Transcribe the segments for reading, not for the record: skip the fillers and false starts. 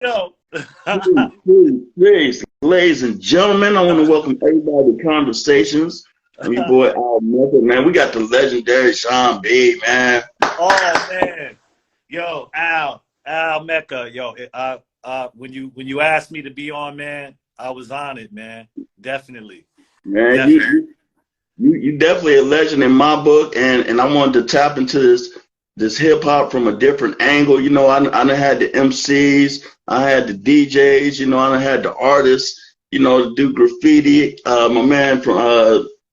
Yo. Please, ladies and gentlemen, I want to welcome everybody to Conversations. I'm your boy Al Method, man. We got the legendary Shawn B, man. Oh man. Yo, Al Mecca. Yo, when you asked me to be on, man, I was honored, man. Definitely. Man, Definitely. you definitely a legend in my book, and I wanted to tap into this hip hop from a different angle. You know, I done had the MCs, I had the DJs, you know, I done had the artists, you know, to do graffiti. My man from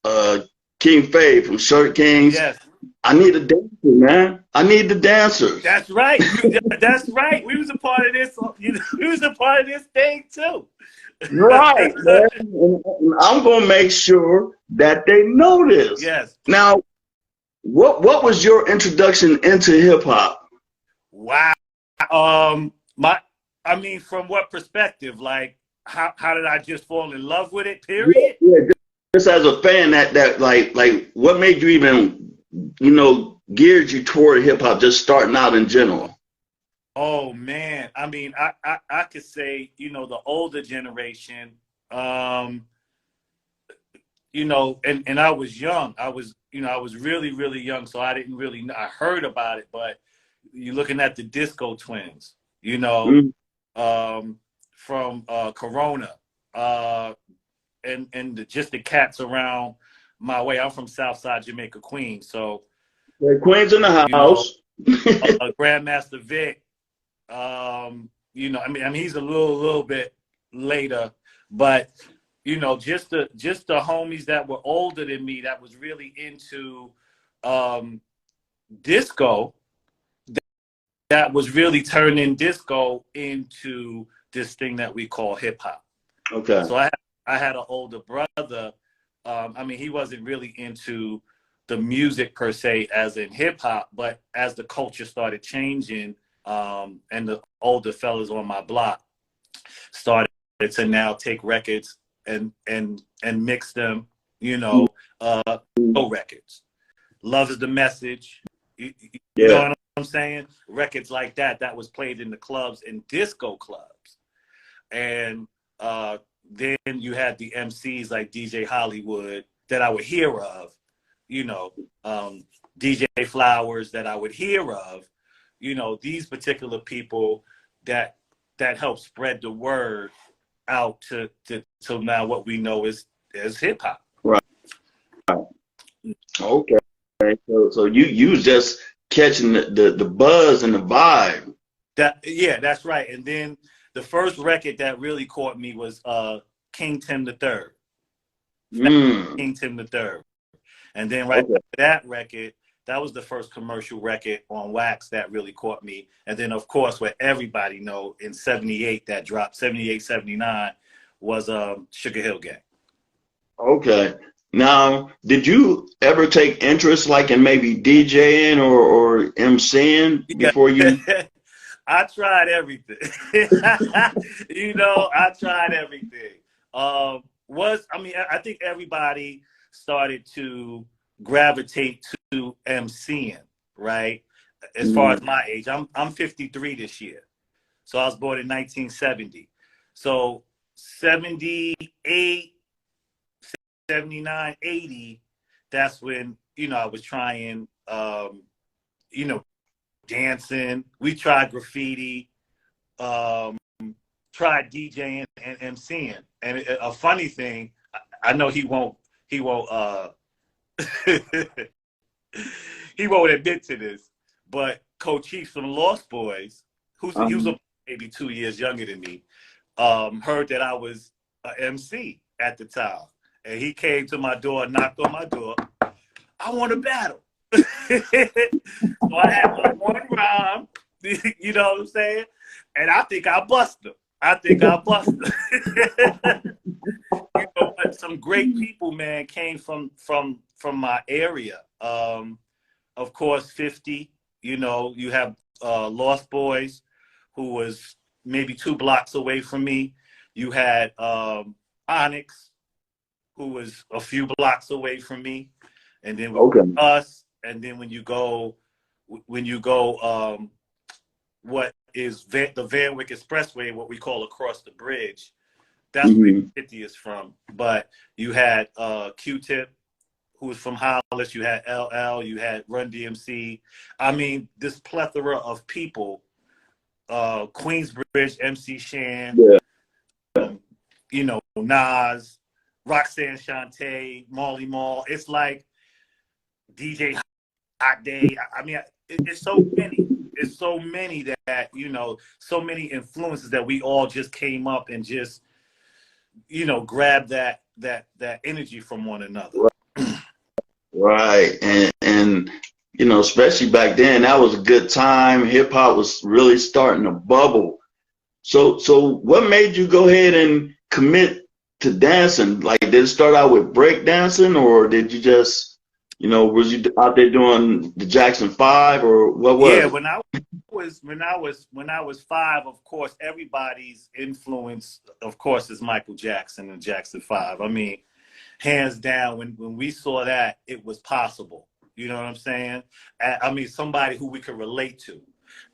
uh King Faye from Shirt Kings. Yes. I need a dancer, man. I need the dancers. That's right. That's right. We was a part of this, we was a part of this thing too. Right, man. And I'm gonna make sure that they know this. Yes. Now, what was your introduction into hip hop? Wow. My I mean, from what perspective? Like how did I just fall in love with it, Yeah, period? yeah, just as a fan, that like what made you even, you know, geared you toward hip hop, just starting out in general? Oh man, I mean, I could say, the older generation, um, and I was young. I was really, really young, so I didn't really know. I heard about it, but you're looking at the Disco Twins, Mm, um, from Corona, and just the cats around my way. I'm from Southside Jamaica, Queens, so the Queens in the you know, house. Grandmaster Vic. I mean, he's a little bit later, but just the homies that were older than me that was really into um, disco, that was really turning disco into this thing that we call hip hop. Okay. So I had an older brother. I mean, he wasn't really into the music per se, as in hip hop, but as the culture started changing, and the older fellas on my block started to now take records and mix them, records. Love is the message. You know Yeah. what I'm saying? Records like that was played in the clubs and disco clubs. And then you had the MCs like DJ Hollywood that I would hear of, you know, DJ Flowers that I would hear of, these particular people that help spread the word out to now what we know as hip hop. Right. Okay. So you was just catching the buzz and the vibe. That's right. And then the first record that really caught me was King Tim the Third. Mm. King Tim the Third. And then right Okay. after that record, that was the first commercial record on wax that really caught me. And then, of course, what everybody know in 78 that dropped, 78, 79, was Sugar Hill Gang. Okay. Now, did you ever take interest like in maybe DJing or MCing Yeah. before you? I tried everything. I tried everything. I think everybody started to gravitate to MCing, right? As far as Mm, my age, I'm 53 this year, so I was born in 1970. So 78, 79, 80, that's when I was trying, you know, dancing. We tried graffiti, um, tried DJing and MCing. And a funny thing, I know he won't he won't admit to this, but Coach Chief from Lost Boys, he was um, maybe 2 years younger than me, heard that I was a MC at the time, and he came to my door, knocked on my door. I want to battle. So I had my one rhyme, you know what I'm saying? And I think I bust him. But some great people, man, came from my area. Of course, 50. You have Lost Boys, who was maybe 2 blocks away from me. You had Onyx, who was a few blocks away from me, and then with okay. us, and then when you go, what is the Van Wyck Expressway, what we call across the bridge. That's where Mm-hmm. 50 is from. But you had Q-Tip, who was from Hollis. You had LL. You had Run DMC. I mean, this plethora of people. Queensbridge, MC Shan, Yeah. you know, Nas, Roxanne Shante, Marley Marl. It's like DJ Hot Day. I mean, it's so many. It's so many that, you know, so many influences that we all just came up and just, you know, grabbed that energy from one another. Right. And you know, especially back then, that was a good time. Hip hop was really starting to bubble. So what made you go ahead and commit to dancing? Like, did it start out with break dancing, or did you just, you know, was you out there doing the Jackson 5, or what was Yeah, it? when I was 5, of course, everybody's influence, of course, is Michael Jackson and Jackson 5. I mean, hands down, when we saw that, it was possible. You know what I'm saying? I mean, somebody who we could relate to.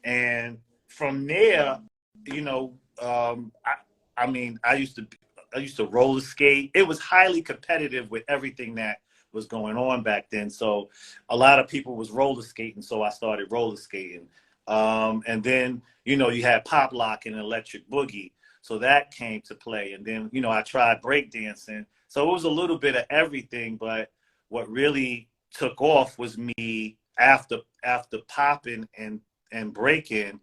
And from there, you know, I mean, I used to roller skate. It was highly competitive with everything that was going on back then. So a lot of people was roller skating. So I started roller skating. And then, you know, you had pop lock and electric boogie. So that came to play. And then, you know, I tried breakdancing. So it was a little bit of everything. But what really took off was me after popping and breaking.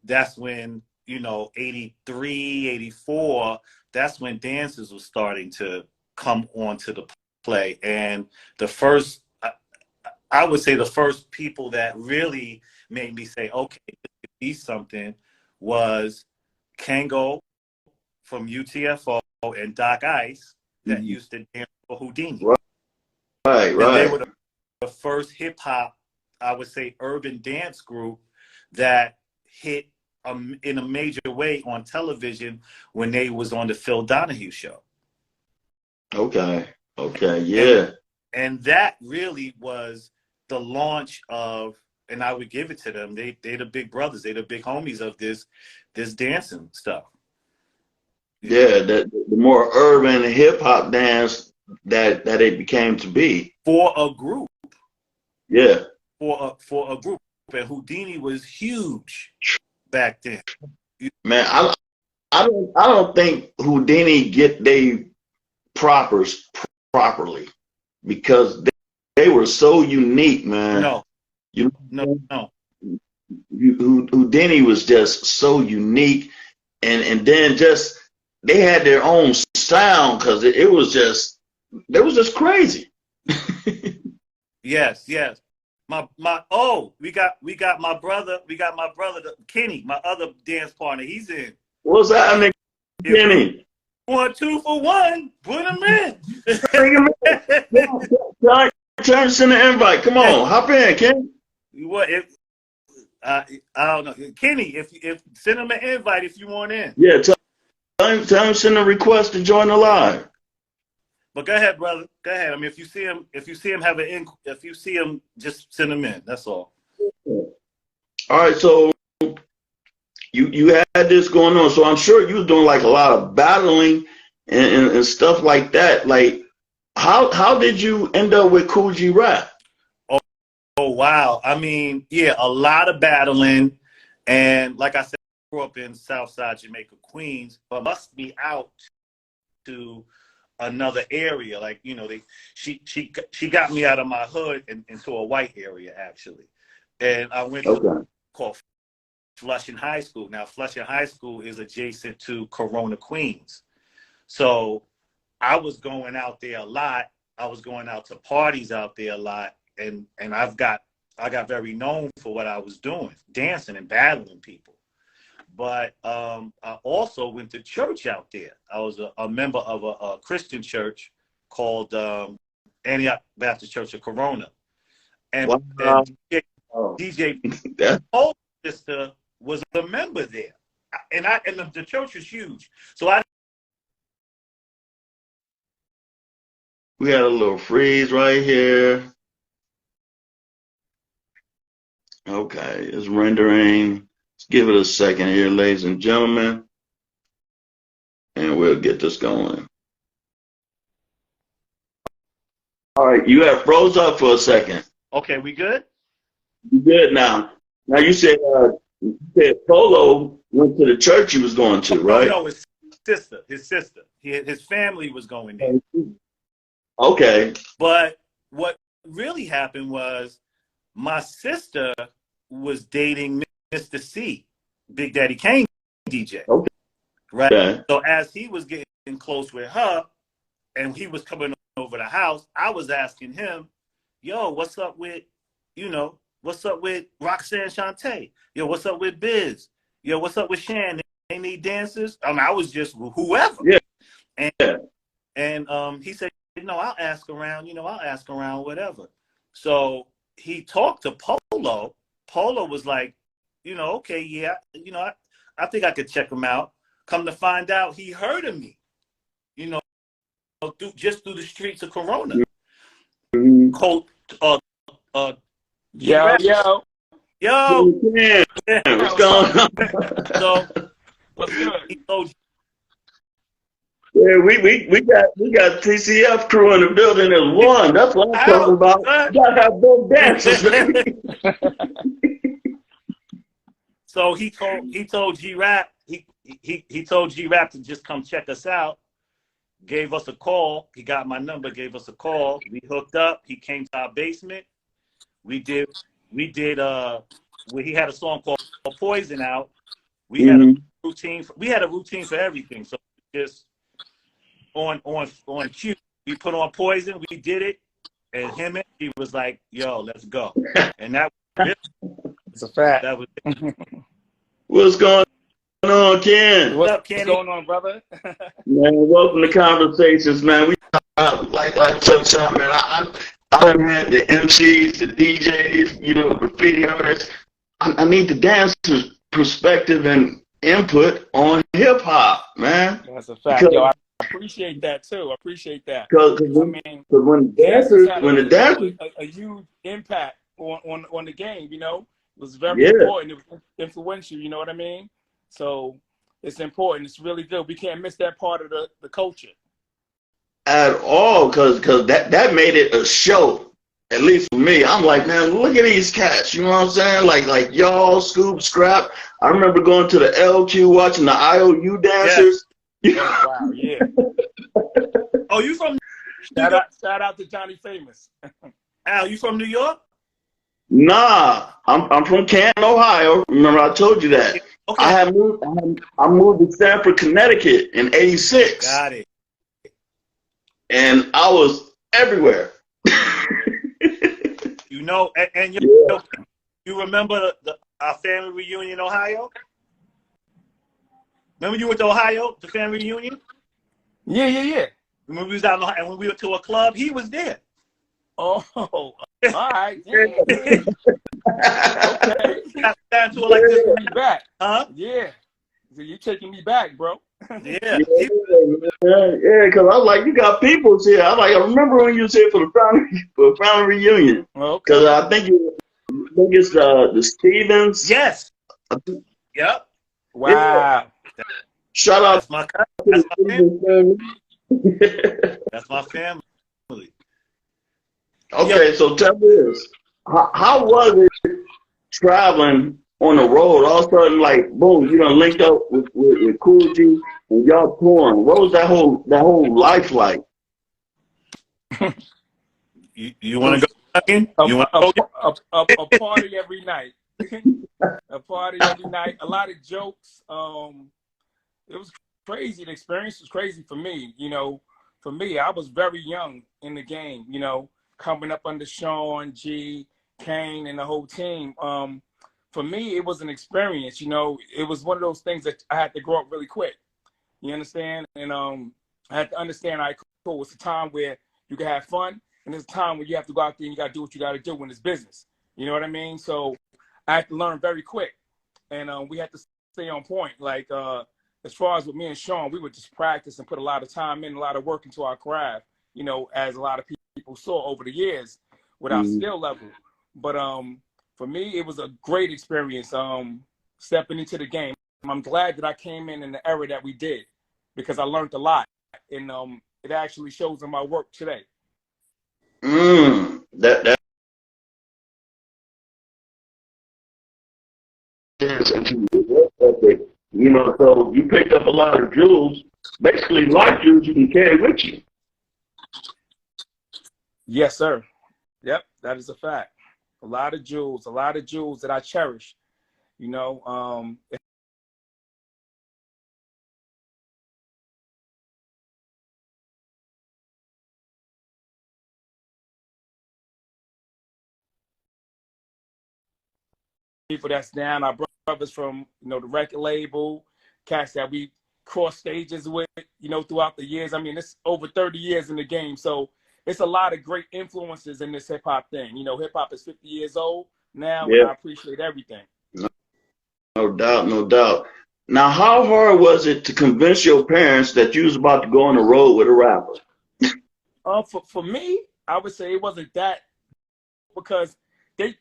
That's when, you know, 83, 84, that's when dances was starting to come onto the play. And the first, I would say the first people that really made me say, okay, this could be something, was Kango from UTFO and Doc Ice that Mhm. used to dance for Houdini. Right, And they right. were the first hip hop, I would say, urban dance group that hit in a major way on television when they was on the Phil Donahue show. Okay. Okay. And Yeah. that really was the launch of, and I would give it to them. They the big brothers, they the big homies of this dancing stuff. Yeah. The more urban hip hop dance that it became to be. For a group, Yeah. for a group, and Houdini was huge back then. Man, I don't think Houdini get they propers properly, because they were so unique, man. No, You no, know, no. Houdini was just so unique, and then just they had their own sound, because it was just crazy. Yes, yes. We got my brother Kenny, my other dance partner. He's in. What's happening, If you Kenny? want 2 for 1, put him in. Bring him in. Turn send an invite. Come on, hop in, Kenny. What if I don't know, Kenny? If send him an invite if you want in. Yeah, tell him send a request to join the live. But go ahead, brother. Go ahead. I mean, if you see him, if you see him, just send him in. That's all. All right, so you had this going on, so I'm sure you was doing like a lot of battling and stuff like that. Like, how did you end up with Kool G Rap? Oh wow. I mean, yeah, a lot of battling, and like I said, I grew up in Southside Jamaica, Queens, but must be out to another area. Like, you know, she got me out of my hood and into a white area actually, and I went to Okay. called Flushing High School. Now, Flushing High School is adjacent to Corona, Queens. So I was going out there a lot. I was going out to parties out there a lot. And I got very known for what I was doing, dancing and battling people. But I also went to church out there. I was a member of a Christian church called Antioch Baptist Church of Corona. And, Wow. DJ That, Paul's sister was a member there. And the church was huge. So we had a little freeze right here. Okay, it's rendering. Give it a second here, ladies and gentlemen, and we'll get this going. All right, you have froze up for a second. Okay, we good? You good now? Now you said Polo went to the church he was going to, right? No, his sister. His family was going there. Okay. But what really happened was my sister was dating Mr. C, Big Daddy Kane DJ. Okay. Right? Okay. So as he was getting close with her and he was coming over the house, I was asking him, yo, what's up with, what's up with Roxanne Shante? Yo, what's up with Biz? Yo, what's up with Shan? They need dancers? I mean, I was just whoever. Yeah. And he said, no, I'll ask around, whatever. So he talked to Polo. Polo was like, okay, yeah, I think I could check him out. Come to find out, he heard of me, just through the streets of Corona. Mm-hmm. Yo. Yeah. What's going on? So, what's good? He told you. Yeah, we got TCF crew in the building as one. That's what I'm talking about. You gotta have both dancers. So he told G Rap he told G Rap to just come check us out. Gave us a call. He got my number. Gave us a call. We hooked up. He came to our basement. We did. Where he had a song called Poison out. We had a routine. We had a routine for everything. So just on cue, we put on Poison. We did it, and he was like, "Yo, let's go." And that was it. It's a fact. That was it. What's going on, Ken? What's up, Kenny? What's going on, brother? Man, welcome to Conversations, man. We like touch on, man. I done had the MCs, the DJs, graffiti artists. I need the dancers' perspective and input on hip hop, man. That's a fact. Yo, I appreciate that too. I appreciate that. Because when the dancers a huge impact on the game, it was very important. It was influential, you know what I mean? So it's important. It's really good. We can't miss that part of the culture. At all, because that made it a show. At least for me, I'm like, man, look at these cats. You know what I'm saying? Like y'all, Scoop, Scrap. I remember going to the LQ watching the IOU dancers. Yeah. Oh, wow, yeah. Oh, you from? Shout out to Johnny Famous. Al, you from New York? Nah, I'm from Canton, Ohio. Remember I told you that. Okay. I moved to Stamford, Connecticut in '86. Got it. And I was everywhere. And you remember our family reunion in Ohio? Remember you went to Ohio, the family reunion? Yeah. Remember we was out in Ohio, and when we went to a club, he was there. Oh, all right. Yeah. Okay. Down to it like this. Me back. Huh? Yeah. So you taking me back, bro. Yeah. Yeah, because I was like, you got peoples here. I remember when you was here for the family reunion. Because I think it's the Stevens. Yes. Yep. Wow. Yeah. Shout out. That's my family. That's my family. Okay, so tell me this. How was it traveling on the road? All of a sudden, like, boom, you done linked up with Kool G and y'all touring. What was that whole life like? You want to go again? A party every night. A party every night. A lot of jokes. It was crazy. The experience was crazy for me. For me, I was very young in the game. Coming up under Shawn, G, Kane, and the whole team. For me, it was an experience. It was one of those things that I had to grow up really quick. You understand? And I had to understand, cool. It's a time where you can have fun, and it's a time where you have to go out there and you got to do what you got to do when it's business. You know what I mean? So I had to learn very quick, and we had to stay on point. Like as far as with me and Shawn, we would just practice and put a lot of time in, a lot of work into our craft. As a lot of people saw over the years with our skill level. But for me, it was a great experience. stepping into the game. I'm glad that I came in the era that we did, because I learned a lot, and it actually shows in my work today. That you know, so you picked up a lot of jewels, basically life jewels you can carry with you. Yes, sir. Yep, that is a fact. A lot of jewels that I cherish. You know, people that's down, our brothers from, you know, the record label, cats that we cross stages with, you know, throughout the years. I mean, it's over 30 years in the game, so it's a lot of great influences in this hip hop thing. You know, hip hop is 50 years old now, and I appreciate everything. No doubt, no doubt. Now, how hard was it to convince your parents that you was about to go on the road with a rapper? For me, I would say it wasn't that, because they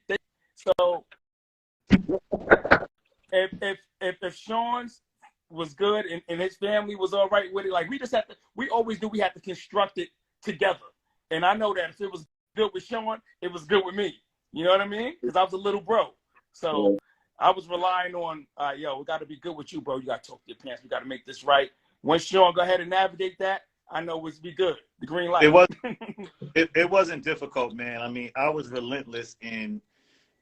so if Shawn's was good and his family was all right with it, like we always knew we had to construct it together. And I know that if it was good with Shawn, it was good with me. You know what I mean? Because I was a little bro. So I was relying on, yo, we got to be good with you, bro. You got to talk to your parents. We got to make this right. Once Shawn go ahead and navigate that, I know it's be good. The green light. It wasn't difficult, man. I mean, I was relentless in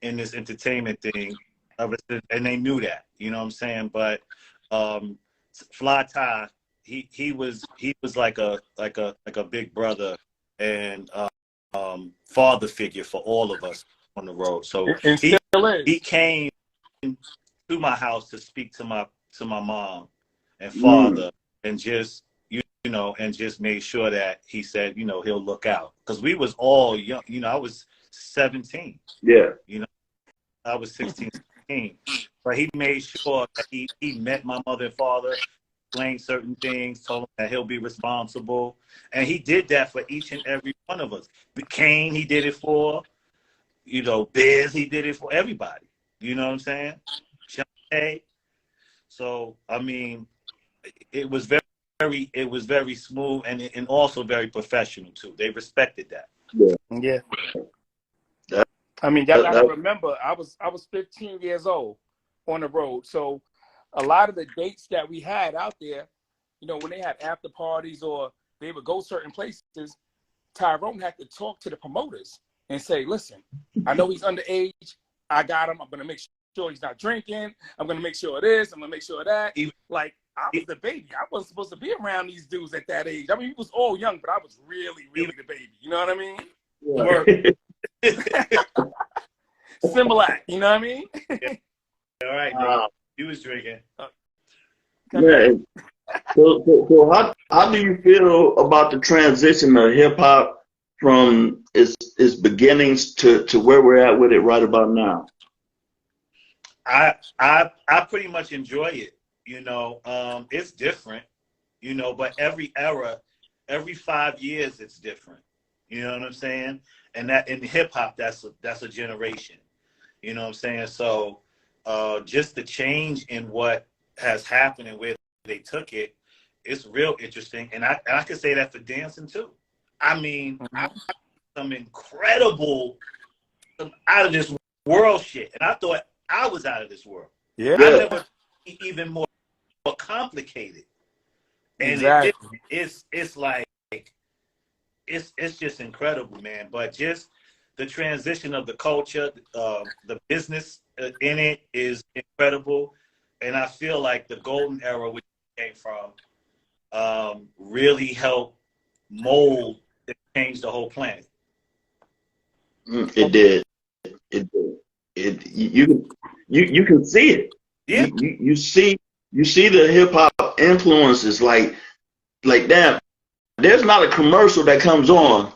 this entertainment thing, and they knew that. You know what I'm saying? But Fly Ty, he was like a big brother and father figure for all of us on the road. So he came to my house to speak to my mom and father, and just you know, and just made sure that he said, you know, he'll look out, because we was all young. You know, I was 17. Yeah. You know, I was 16, 17. But he made sure that he met my mother and father, explained certain things, told him that he'll be responsible. And he did that for each and every one of us. But Kane, he did it for, you know, Biz, he did it for everybody. You know what I'm saying? Shawn. So, I mean, it was very smooth and also very professional too. They respected that. Yeah. I mean, y'all gotta remember, I was 15 years old on the road. So a lot of the dates that we had out there, you know, when they had after parties or they would go certain places, Tyrone had to talk to the promoters and say, listen, I know he's underage. I got him. I'm going to make sure he's not drinking. I'm going to make sure of this. I'm going to make sure of that. Like, I was the baby. I wasn't supposed to be around these dudes at that age. I mean, we was all young, but I was really, really the baby. You know what I mean? Yeah. Similar, you know what I mean? Yeah. All right, you was drinking. Yeah. So how do you feel about the transition of hip hop from its beginnings to where we're at with it right about now? I pretty much enjoy it. You know, it's different. You know, but every era, every 5 years, it's different. You know what I'm saying? And that in hip hop, that's a generation. You know what I'm saying? So just the change in what has happened and where they took it, it's real interesting. And I could say that for dancing too. I mean, some incredible, some out of this world shit. And I thought I was out of this world. Yeah. I never even more complicated. And exactly. it's like, it's just incredible, man. But just the transition of the culture, the business in it is incredible. And I feel like the golden era, which came from, really helped mold and change the whole planet. It did. It did. You can see it. Yeah. You see the hip hop influences like that. There's not a commercial that comes on.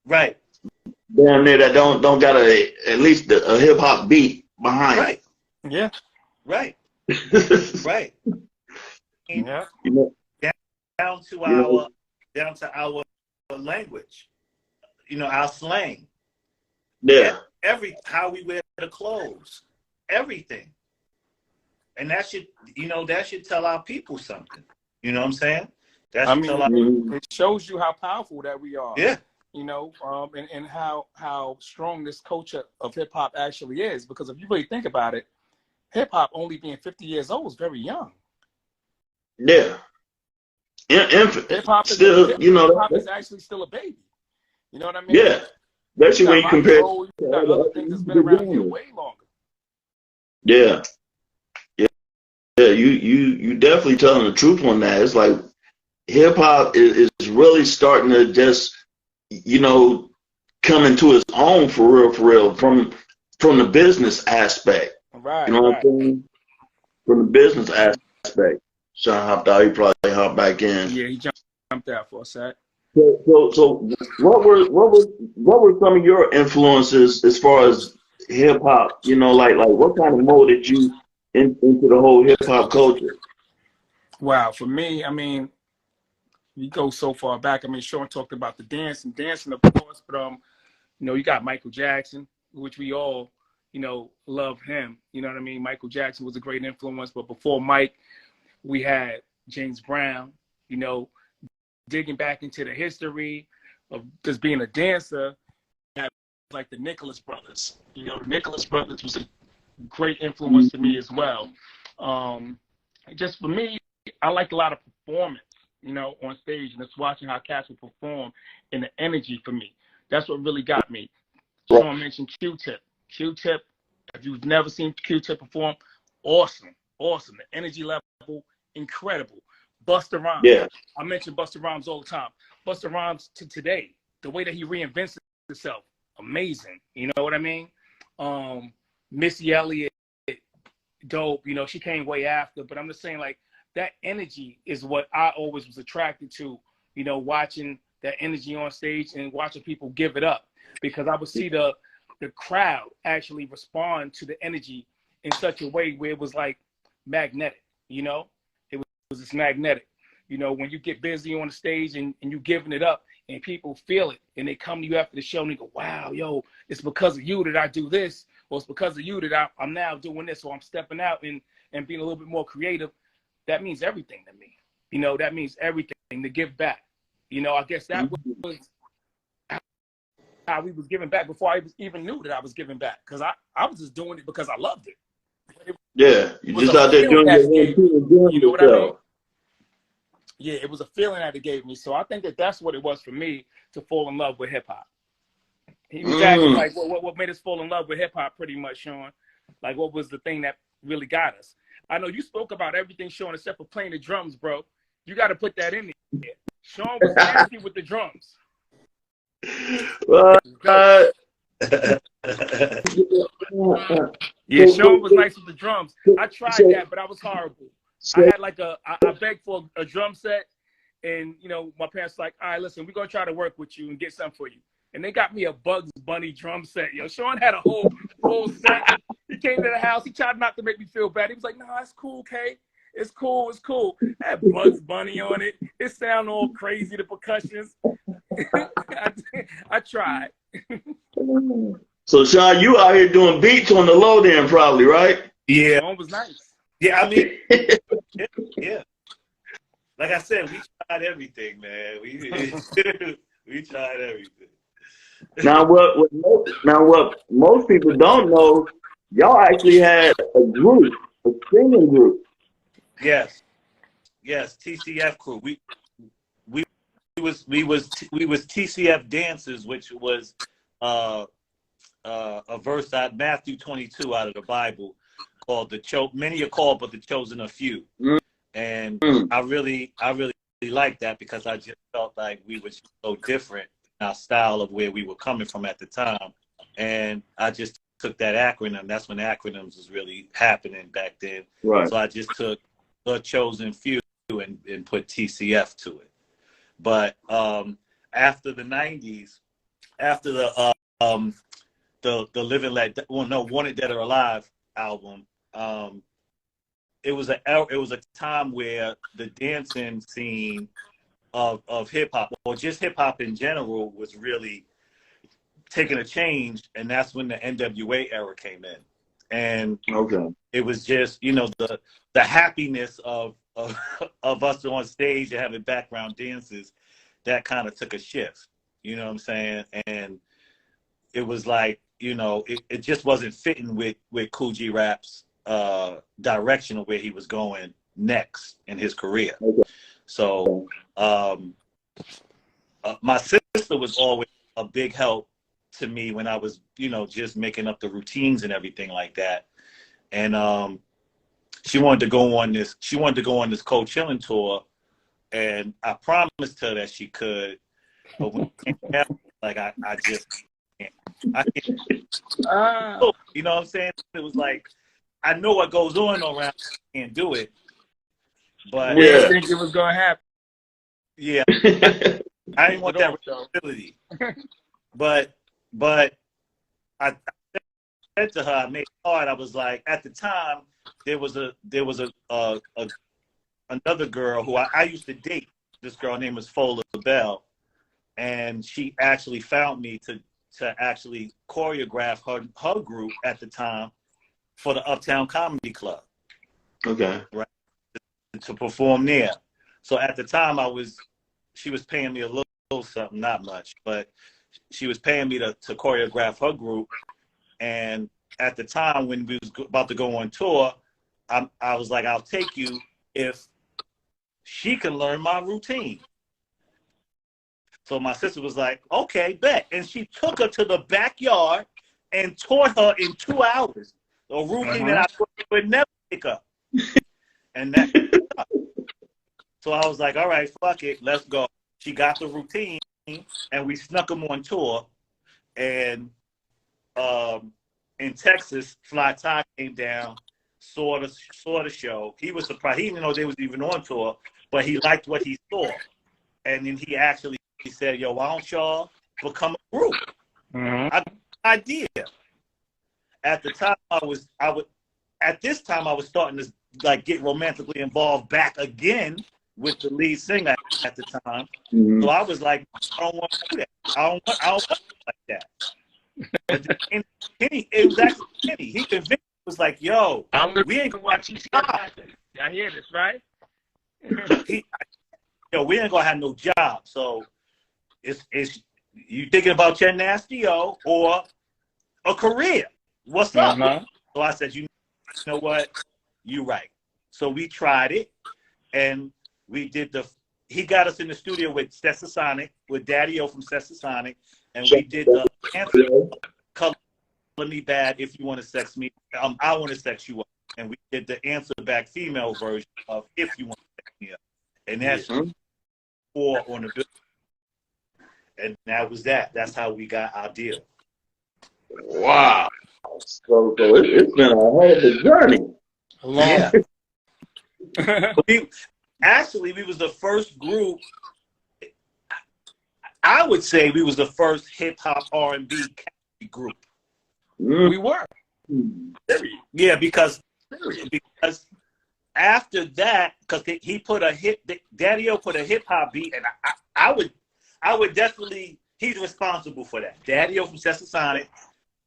Right. Down there that don't got at least a hip hop beat behind. Right. It. Yeah. Right. Right. Yeah. Down to our language. You know, our slang. Yeah. How we wear the clothes. Everything. And that should, that should tell our people something. You know what I'm saying? That I should tell our mean, it shows you how powerful that we are. Yeah. And how strong this culture of hip hop actually is. Because if you really think about it, hip hop only being 50 years old is very young. Yeah. Infant. Hip hop Still, is actually still a baby. You know what I mean? Yeah. Especially when you compare. You got other things that's been around here way longer. Yeah. Yeah. Yeah. You definitely telling the truth on that. It's like hip hop is really starting to just, come into its own for real, from the business aspect. Right. You know what I'm saying? From the business aspect. Shawn hopped out. He probably hopped back in. Yeah, he jumped out for a sec. So what were some of your influences as far as hip hop? Like what kind of molded you into the whole hip hop culture? Wow, for me, I mean, you go so far back. I mean, Shawn talked about the dancing, of course, but you got Michael Jackson, which we all, love him. You know what I mean? Michael Jackson was a great influence, but before Mike, we had James Brown. Digging back into the history of just being a dancer, like the Nicholas brothers. The Nicholas brothers was a great influence to me as well. Just for me, I like a lot of performance, on stage, and just watching how cats would perform and the energy for me. That's what really got me. Shawn mentioned Q-Tip. Q-Tip, if you've never seen Q-Tip perform, awesome. The energy level, incredible. Busta Rhymes. Yeah. I mention Busta Rhymes all the time. Busta Rhymes to today, the way that he reinvents himself, amazing. You know what I mean? Missy Elliott, dope. She came way after, but I'm just saying, like, that energy is what I always was attracted to, watching that energy on stage and watching people give it up, because I would see the crowd actually respond to the energy in such a way where it was like magnetic, It was just magnetic. When you get busy on the stage and you giving it up and people feel it and they come to you after the show and they go, wow, yo, it's because of you that I do this, or it's because of you that I'm now doing this, or I'm stepping out and being a little bit more creative. That means everything to me. That means everything to give back. I guess that was how we was giving back before I even knew that I was giving back, because I was just doing it because I loved it. Yeah, you just out there doing your you know what I mean? Yeah, it was a feeling that it gave me. So I think that's what it was for me to fall in love with hip hop. He was asking, like, what made us fall in love with hip hop, pretty much, Shawn. Like, what was the thing that really got us? I know you spoke about everything, Shawn, except for playing the drums, bro. You got to put that in there. Shawn was nasty with the drums. Yeah, Shawn was nice with the drums. I tried that, but I was horrible. I had I begged for a drum set, and my parents were like, all right, listen, we're gonna try to work with you and get something for you. And they got me a Bugs Bunny drum set. Shawn had a whole set. He came to the house. He tried not to make me feel bad. He was like, no, it's cool, Kay. It's cool. It had Bugs Bunny on it. It sounded all crazy, the percussions. I tried. So, Shawn, you out here doing beats on the low then, probably, right? Yeah. Shawn was nice. Yeah, I mean, yeah. Like I said, we tried everything, man. We tried everything. Now, what most people don't know, y'all actually had a group, a singing group. Yes, TCF crew. We was TCF dancers, which was a verse out of Matthew 22 out of the Bible, called many are called, but the chosen are few. And I really liked that, because I just felt like we were so different in our style of where we were coming from at the time. And I just took that acronym. That's when acronyms was really happening back then. Right. So I just took the chosen few and put TCF to it. But after the 90s, after the Living Let Wanted Dead or Alive album, it was a time where the dancing scene of hip hop, or just hip hop in general, was really taking a change, and that's when the NWA era came in. And Okay. it was just, you know, the happiness of of us on stage and having background dances that kind of took a shift. You know what I'm saying? And it was like, you know, it just wasn't fitting with Kool G Rap's direction of where he was going next in his career. Okay. So my sister was always a big help to me when I was, you know, just making up the routines and everything like that. And she wanted to go on this Cold Chillin' tour, and I promised her that she could, but when it came out, like I just can't. I can't. You know what I'm saying? It was like, I know what goes on around, I can't do it. But we didn't think it was gonna happen. Yeah, I didn't want that responsibility. But I said to her, I made it hard. I was like, at the time, there was another girl who I used to date. This girl named was Fola Bell, and she actually found me to actually choreograph her group at the time for the Uptown Comedy Club. Okay. Right, to perform there. So at the time, she was paying me a little something, not much, but she was paying me to choreograph her group. And at the time when we was about to go on tour, I was like, I'll take you if she can learn my routine. So my sister was like, okay, bet. And she took her to the backyard and taught her in 2 hours a routine that I would never pick up. And that. So I was like, all right, fuck it, let's go. She got the routine, and we snuck them on tour. And in Texas, Fly Ty came down, saw the show. He was surprised. He didn't know they was even on tour, but he liked what he saw. And then he actually said, yo, why don't y'all become a group? I got an idea. At the time, I was starting to like get romantically involved back again with the lead singer at the time. So I was like, I don't want to do that. I don't want it like that. But then Kenny, it was actually Kenny. He convinced me, was like, yo, we ain't gonna watch you. I hear this, right? We ain't gonna have no job. So it's you thinking about your nasty or a career. What's up? So I said, you know what? You right. So we tried it, and we did he got us in the studio with Sonic, with Daddy-O from Sonic, and we did the answer, Color Me Bad If You Want to Sex Me, I Want to Sex You Up. And we did the answer back female version of If You Want to Sex Me Up. And that's 4 on the bill. And that was that. That's how we got our deal. Wow. So it's been a hell of a journey. Yeah. We was the first group. I would say we was the first hip hop R&B group. We were. Yeah, because after that, because he put Daddy-O put a hip hop beat, and I would definitely, he's responsible for that. Daddy-O from Sonic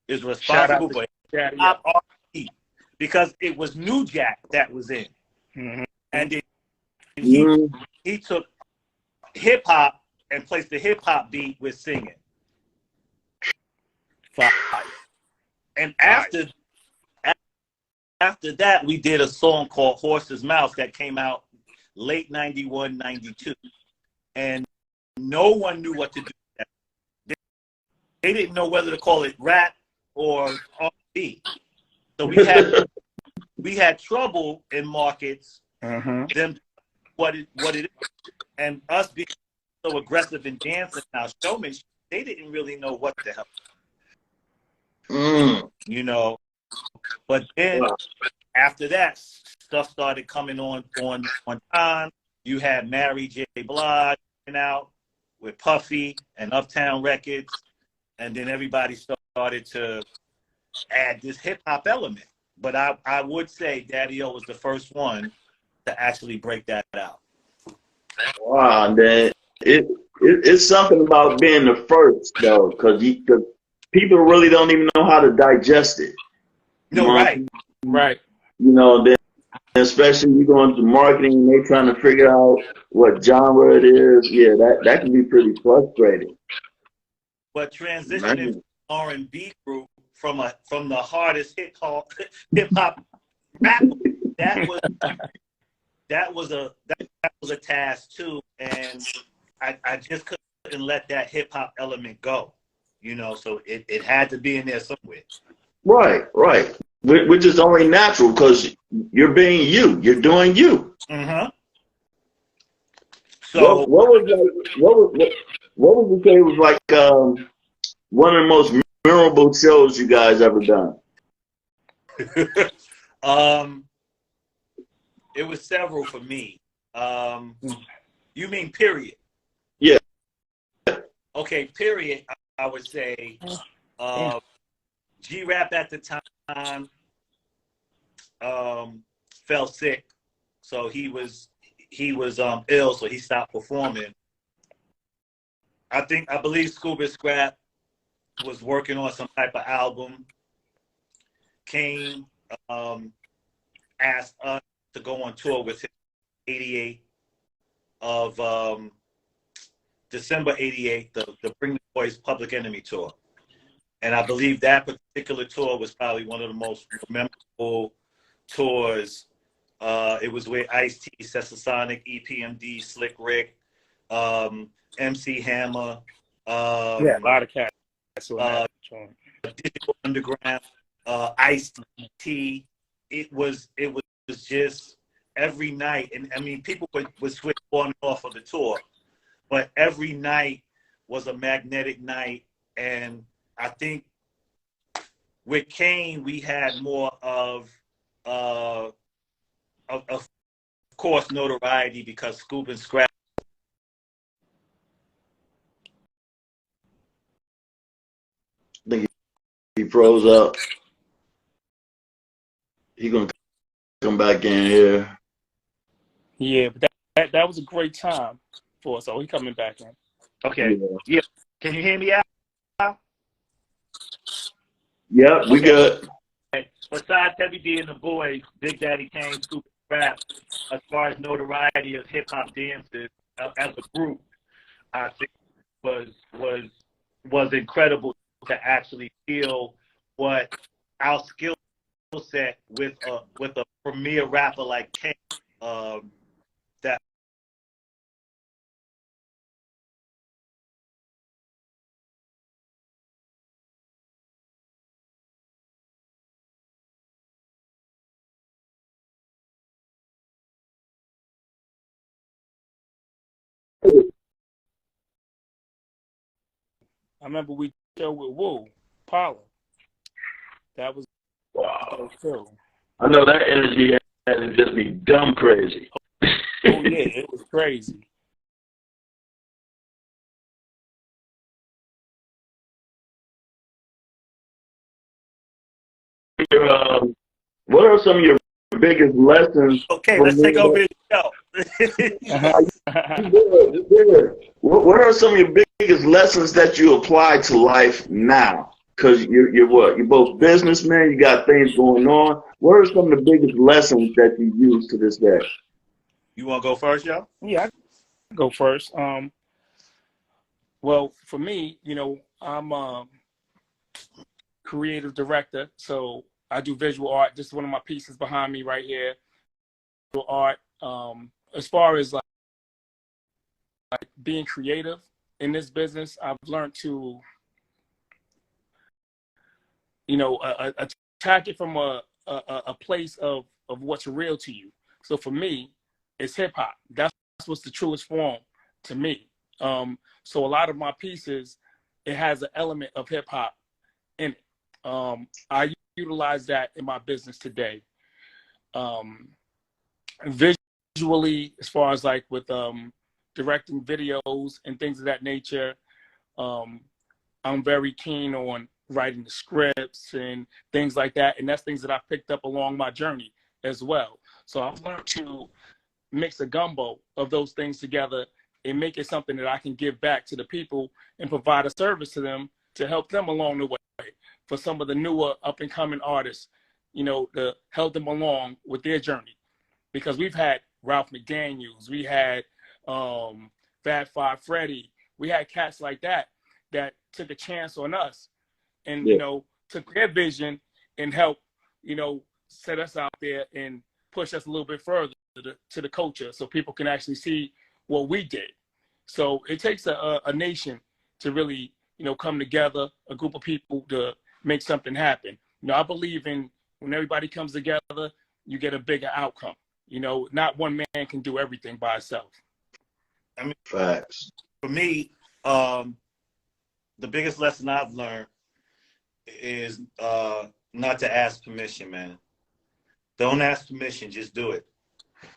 is responsible for hip hop R&B because it was New Jack that was in, and then he took hip hop and placed the hip hop beat with singing. And after that, we did a song called Horse's Mouth that came out late 91, 92. And no one knew what to do with that. They didn't know whether to call it rap or R&B. So we had trouble in markets, them what it is. And us being so aggressive in dancing now, showmanship, they didn't really know what the hell. You know, but then after that, stuff started coming on time. You had Mary J. Blige out with Puffy and Uptown Records, and then everybody started to add this hip hop element. But I would say Daddy-O was the first one to actually break that out. Wow, man. It's something about being the first, though, because people really don't even know how to digest it. No, right. Right. You know, then especially you go into marketing and they trying to figure out what genre it is. Yeah, that can be pretty frustrating. But transitioning Man. R&B group from the hardest hip hop rap, that was that was a task too, and I just couldn't let that hip hop element go, you know. So it had to be in there somewhere. Right, right. Which is only natural because you're being you. You're doing you. Mm-hmm. So What would you say was like one of the most memorable shows you guys ever done? it was several for me. You mean period? Yeah. Okay, period. I would say G Rap at the time fell sick, so he was ill, so he stopped performing. I believe Scuba Scrap was working on some type of album. Kane asked us to go on tour with him 88 of December 88, the Bring the Boys Public Enemy tour. And I believe that particular tour was probably one of the most memorable tours. It was with Ice-T, Sesasonic, EPMD, Slick Rick, MC Hammer. Yeah, a lot of cats. Digital Underground, Ice-T. It was just every night, and I mean people would switch on and off of the tour, but every night was a magnetic night. And I think with Kane we had more of course notoriety because Scoop and Scrap. I think he froze up. He gonna come back in here. Yeah, but that was a great time for us. So he coming back in. Okay. Yeah. Can you hear me out? Yep, we good. Besides Heavy D and the Boys, Big Daddy Kane, Scoop and Scrap, as far as notoriety of hip hop dances as a group, I think was incredible to actually feel what our skill set with a premier rapper like Kane that I remember we showed with Woo, Paula. That was Wow. too. I know that energy had to just be dumb crazy. Oh yeah, it was crazy. What are some of your biggest lessons? okay, let's take over the show. What are some of your biggest lessons that you apply to life now? Because you're what? You're both businessmen. You got things going on. What are some of the biggest lessons that you use to this day? You want to go first, yo? Yeah, I go first. Well, for me, you know, I'm a creative director, so I do visual art. This is one of my pieces behind me right here. Visual art. As far as like being creative in this business, I've learned to, you know, attack it from a place of what's real to you. So for me, it's hip hop. That's what's the truest form to me. So a lot of my pieces, it has an element of hip hop in it. I utilize that in my business today. Visually, as far as like with directing videos and things of that nature, I'm very keen on writing the scripts and things like that. And that's things that I picked up along my journey as well. So I've learned to mix a gumbo of those things together and make it something that I can give back to the people and provide a service to them to help them along the way. For some of the newer up and coming artists to help them along with their journey. Because we've had Ralph McDaniels, we had Fat Five Freddy, we had cats like that took a chance on us and, took their vision and helped, set us out there and push us a little bit further to the culture so people can actually see what we did. So it takes a nation to really, come together, a group of people to make something happen. I believe in when everybody comes together, you get a bigger outcome. Not one man can do everything by himself. I mean, Facts. for me, the biggest lesson I've learned is not to ask permission, man. Don't ask permission, just do it.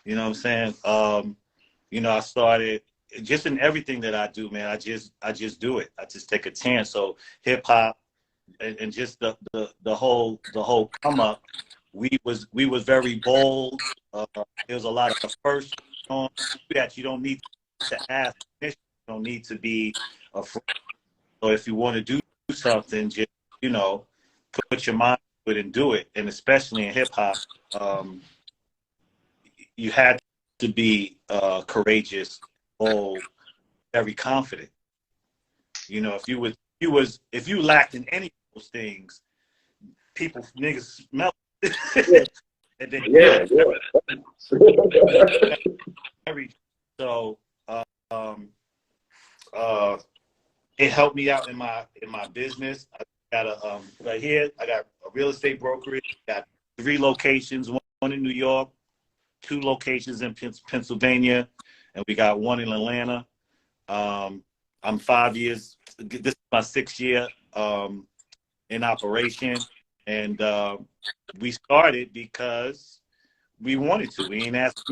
You know what I'm saying? I started just in everything that I do, man. I just do it. I just take a chance. So hip hop and just the whole come up, we was very bold. There was a lot of first that you don't need to ask permission. You don't need to be afraid. So if you want to do something, just put your mind to it and do it. And especially in hip hop, you had to be courageous, bold, very confident. If you lacked in any of those things, niggas smell it. And then so it helped me out in my business. I got right here. I got a real estate brokerage. Got 3 locations: one in New York, 2 locations in Pennsylvania, and we got 1 in Atlanta. I'm 5 years. This is my 6th year in operation, and we started because we wanted to. We ain't asked.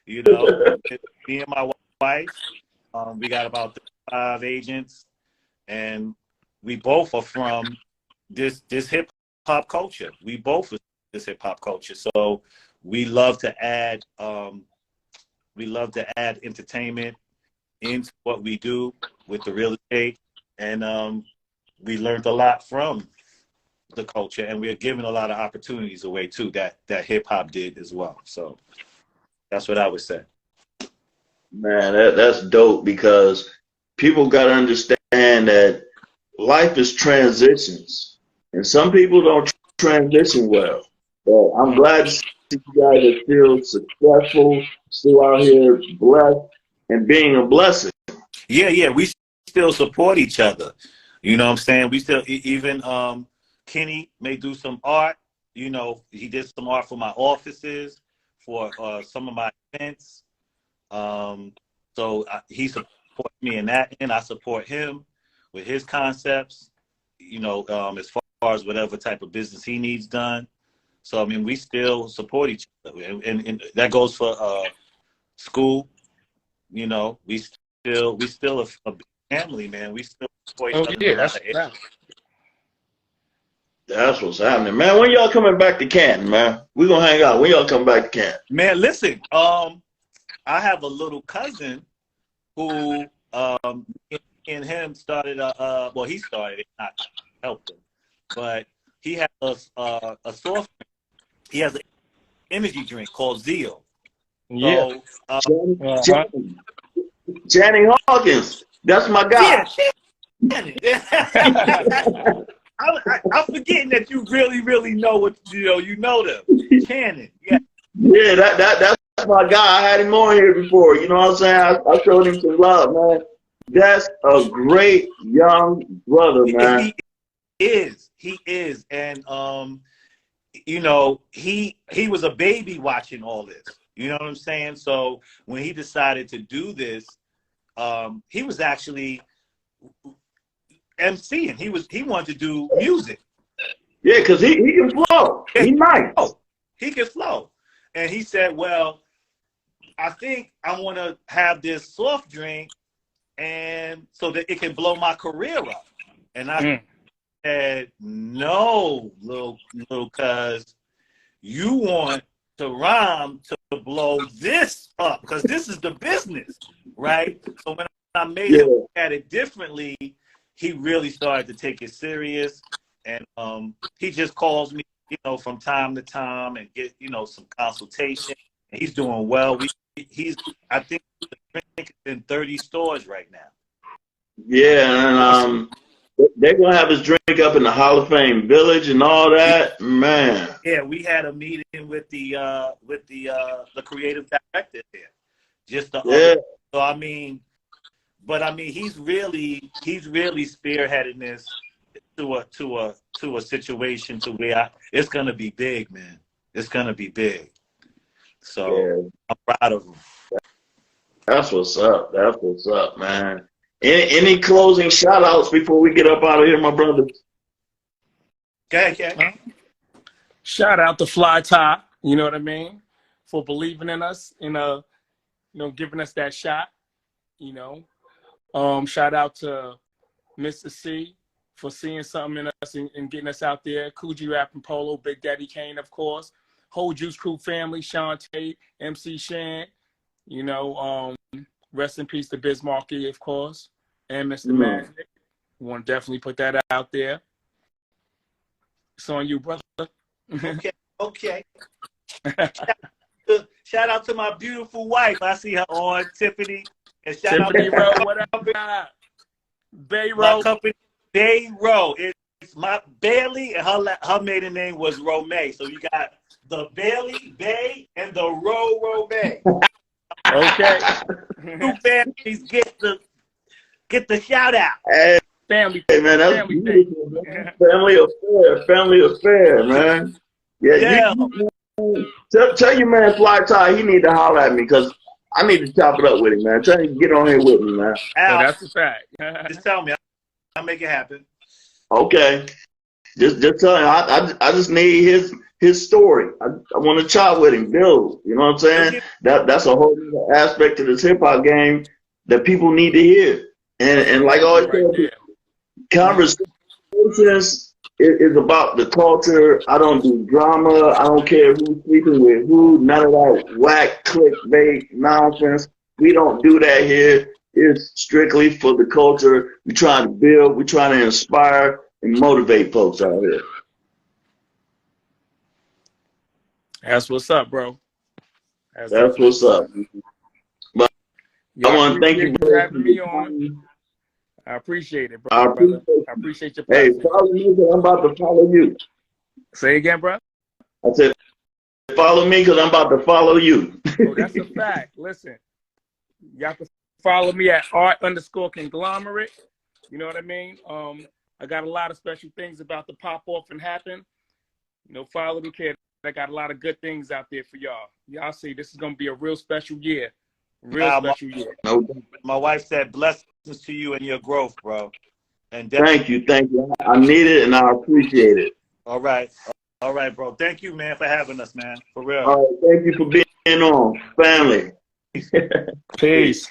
Me and my wife. We got about 5 agents, and we both are from this hip hop culture. We both are this hip hop culture, so we love to add entertainment into what we do with the real estate, and we learned a lot from the culture, and we're giving a lot of opportunities away too that hip hop did as well. So that's what I would say. Man, that's dope, because people got to understand that life is transitions, and some people don't transition well. But I'm glad to see you guys are still successful, still out here blessed, and being a blessing. Yeah, we still support each other. You know what I'm saying? We still, even Kenny may do some art. He did some art for my offices, for some of my events. So he supports me in that, and I support him with his concepts, as far as whatever type of business he needs done. So, I mean, we still support each other, and that goes for school. We still a big family, man. We still support each other. Yeah, that's what's happening, man. When y'all coming back to Canton, man? We gonna hang out. When y'all come back to Canton? Man, listen, I have a little cousin who me and him started he started it, not helped him, but he has a soft drink. He has an energy drink called Zeal. Yeah. So, Channing Hawkins, that's my guy. I'm forgetting that you really know what you know them. Channing, yeah. Yeah, that's my guy. I had him on here before. You know what I'm saying? I showed him some love, man. That's a great young brother, man. He is, and he was a baby watching all this. You know what I'm saying? So when he decided to do this, he was actually MCing. He wanted to do music. Yeah, because he can flow. He might. He can flow. And he said, well, I think I want to have this soft drink and so that it can blow my career up. And I said, no, little cuz, you want to rhyme to blow this up, because this is the business, right? So when I made him look at it differently, he really started to take it serious. and he just calls me, from time to time and get, some consultation. And he's doing well. I think he's in 30 stores right now. Yeah, and they're gonna have his drink up in the Hall of Fame Village and all that, man. Yeah, we had a meeting with the creative director there. Just the Yeah. So I mean, he's really spearheading this to a situation to where it's gonna be big, man. It's gonna be big. So yeah. I'm proud of him. That's what's up. That's what's up, man. Any closing shout outs before we get up out of here, my brother? Okay. Shout out to Fly Tie, you know what I mean, for believing in us and giving us that shot, Shout out to Mr. C for seeing something in us and getting us out there. Kool G Rap and Polo, Big Daddy Kane, of course. Whole Juice Crew family, Shawn Tate, MC Shan, rest in peace to Bismarcky, of course, and Mr. Magic. We want to definitely put that out there. It's on you, brother. Okay. Shout out to my beautiful wife. I see her on, Tiffany. And shout Tiffany out Rowe, what up? Bay my Rowe. company, Bay Rowe. It's my Bailey, and her maiden name was Romay. So you got the Bailey, Bay, and the Romay. Okay. Two families get the shout out. Hey, family. Hey man, that's family beautiful, man. Family affair, man. Yeah. Tell your man Fly Tie he need to holler at me because I need to chop it up with him, man. Tell him to get on here with me, man. Al, that's a fact. Just tell me, I'll make it happen. Okay. Just tell him I just need his story. I want to chop with him, build. You know what I'm saying? That's a whole other aspect of this hip hop game that people need to hear. And like I always say, conversations is about the culture. I don't do drama. I don't care who's sleeping with who. None of that whack clickbait nonsense. We don't do that here. It's strictly for the culture. We try to build. We try to inspire and motivate folks out here. That's what's up, bro. That's what's up. But I want to thank you for having me on. I appreciate it, bro. I appreciate your presence. Hey, follow me because I'm about to follow you. Say again, bro. I said, follow me because I'm about to follow you. Oh, that's a fact. Listen, y'all can follow me at art_conglomerate. You know what I mean? I got a lot of special things about to pop off and happen. Follow me, kid. I got a lot of good things out there for y'all. Y'all see, this is going to be a real special year. Special year. My wife said blessings to you and your growth, bro. And thank you. I need it and I appreciate it. All right, bro. Thank you, man, for having us, man. For real. All right, thank you for being on, family. Peace.